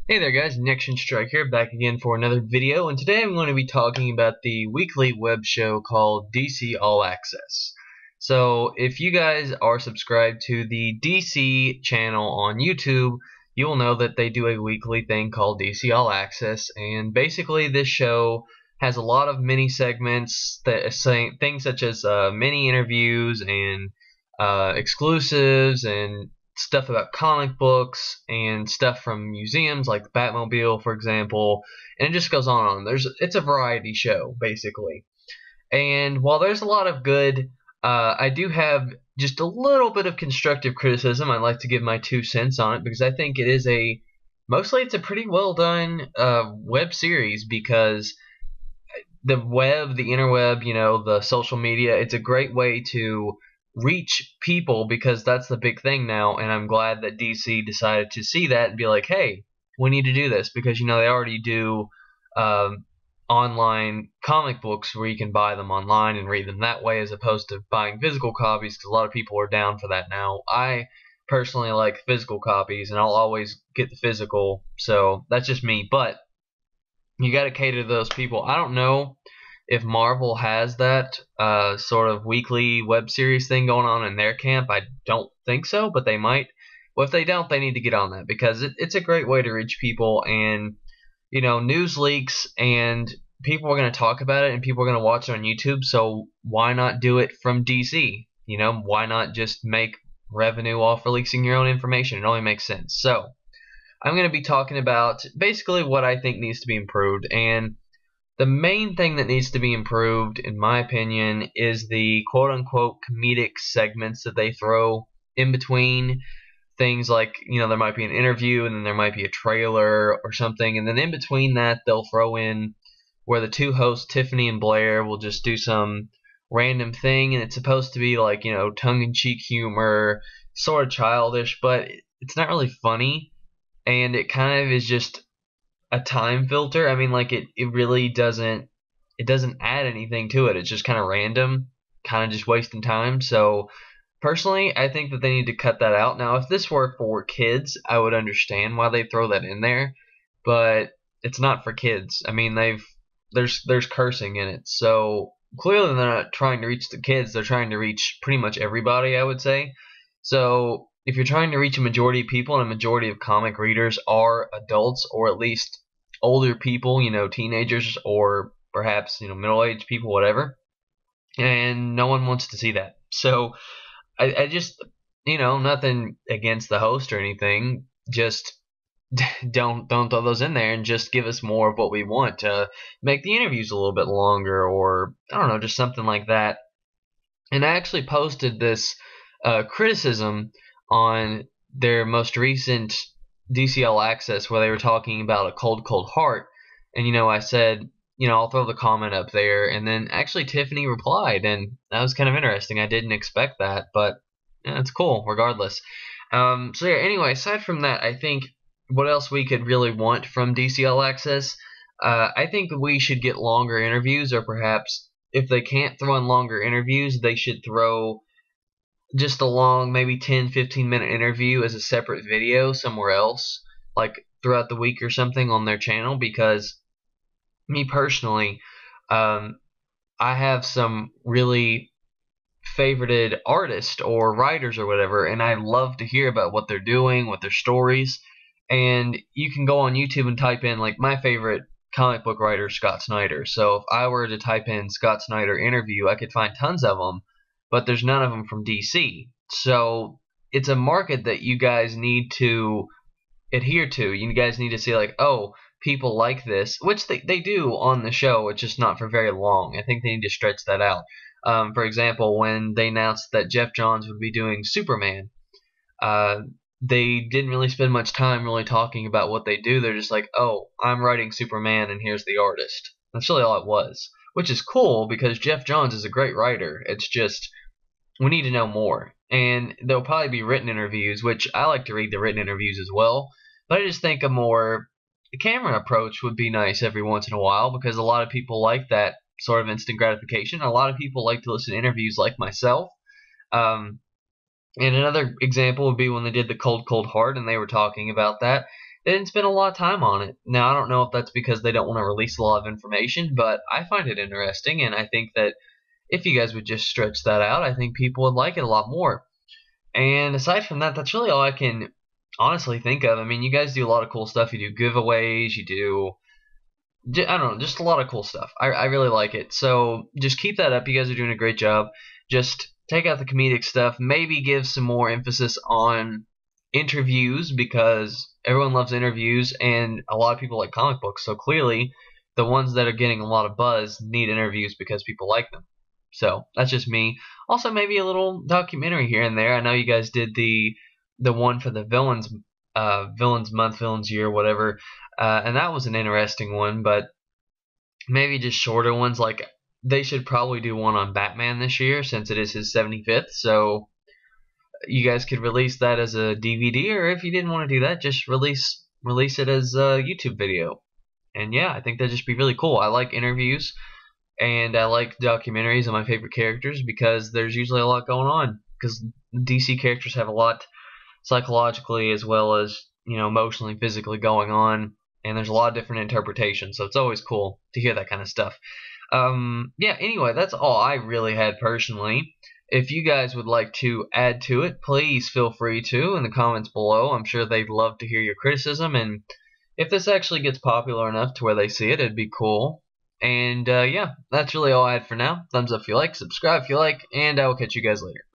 Hey there guys, Next Strike here, back again for another video, and today I'm going to be talking about the weekly web show called DC All Access. So if you guys are subscribed to the DC channel on YouTube, you will know that they do a weekly thing called DC All Access, and basically this show has a lot of mini segments that say things such as mini interviews and exclusives and stuff about comic books and stuff from museums like the Batmobile, for example, and it just goes on. It's a variety show basically, and while there's a lot of good, I do have just a little bit of constructive criticism. I'd like to give my 2 cents on it because I think it's a pretty well done web series because the interweb, the social media, it's a great way to reach people because that's the big thing now, and I'm glad that DC decided to see that and be like, hey, we need to do this because they already do online comic books where you can buy them online and read them that way as opposed to buying physical copies, because a lot of people are down for that now. I personally like physical copies and I'll always get the physical, so that's just me, but you got to cater to those people. I don't know if Marvel has that sort of weekly web series thing going on in their camp. I don't think so, but they might. Well, if they don't, they need to get on that because it's a great way to reach people, and news leaks and people are going to talk about it and people are going to watch it on YouTube, so why not do it from DC? Why not just make revenue off releasing your own information? It only makes sense. So I'm going to be talking about basically what I think needs to be improved, and the main thing that needs to be improved, in my opinion, is the quote-unquote comedic segments that they throw in between things like, there might be an interview and then there might be a trailer or something, and then in between that they'll throw in where the two hosts, Tiffany and Blair, will just do some random thing, and it's supposed to be like, tongue-in-cheek humor, sort of childish, but it's not really funny, and it kind of is just a time filter. I mean, like it really doesn't add anything to it. It's just kind of random, kind of just wasting time. So personally, I think that they need to cut that out. Now, if this were for kids, I would understand why they throw that in there, but it's not for kids. I mean, there's cursing in it, so clearly they're not trying to reach the kids. They're trying to reach pretty much everybody, I would say. So if you're trying to reach a majority of people, and a majority of comic readers are adults, or at least older people, teenagers, or perhaps, middle-aged people, whatever, and no one wants to see that. So I just, nothing against the host or anything, just don't throw those in there and just give us more of what we want to make the interviews a little bit longer, or I don't know, just something like that. And I actually posted this criticism on their most recent DC All Access where they were talking about a cold heart, and I said, I'll throw the comment up there, and then actually Tiffany replied, and that was kind of interesting. I didn't expect that, but it's cool regardless. So yeah, anyway, aside from that, I think what else we could really want from DC All Access, I think we should get longer interviews, or perhaps if they can't throw in longer interviews, they should throw just a long, maybe 10-15 minute interview as a separate video somewhere else, like throughout the week or something on their channel, because me personally, I have some really favorited artists or writers or whatever, and I love to hear about what they're doing, what their stories, and you can go on YouTube and type in, like, my favorite comic book writer, Scott Snyder. So if I were to type in Scott Snyder interview, I could find tons of them, but there's none of them from DC. So it's a market that you guys need to adhere to. You guys need to see, like, oh, people like this, which they do on the show. It's just not for very long. I think they need to stretch that out. For example, when they announced that Jeff Johns would be doing Superman, they didn't really spend much time really talking about what they do. They're just like, oh, I'm writing Superman and here's the artist. That's really all it was, which is cool because Jeff Johns is a great writer. It's just we need to know more. And there'll probably be written interviews, which I like to read the written interviews as well. But I just think a camera approach would be nice every once in a while, because a lot of people like that sort of instant gratification. A lot of people like to listen to interviews like myself. And another example would be when they did the cold heart, and they were talking about that. they didn't spend a lot of time on it. Now, I don't know if that's because they don't want to release a lot of information, but I find it interesting, and I think that if you guys would just stretch that out, I think people would like it a lot more. And aside from that, that's really all I can honestly think of. I mean, you guys do a lot of cool stuff. You do giveaways, you do, I don't know, just a lot of cool stuff. I really like it. So just keep that up. You guys are doing a great job. Just take out the comedic stuff. Maybe give some more emphasis on interviews because everyone loves interviews and a lot of people like comic books. So clearly, the ones that are getting a lot of buzz need interviews because people like them. So that's just me. Also, maybe a little documentary here and there. I know you guys did the one for the villains month, villains year, whatever, and that was an interesting one. But maybe just shorter ones. Like they should probably do one on Batman this year since it is his 75th. So you guys could release that as a DVD, or if you didn't want to do that, just release it as a YouTube video. And yeah, I think that'd just be really cool. I like interviews and I like documentaries on my favorite characters because there's usually a lot going on. Because DC characters have a lot psychologically as well as emotionally, physically going on, and there's a lot of different interpretations. So it's always cool to hear that kind of stuff. Yeah. Anyway, that's all I really had personally. If you guys would like to add to it, please feel free to in the comments below. I'm sure they'd love to hear your criticism, and if this actually gets popular enough to where they see it, it'd be cool. And yeah, that's really all I had for now. Thumbs up if you like, subscribe if you like, and I will catch you guys later.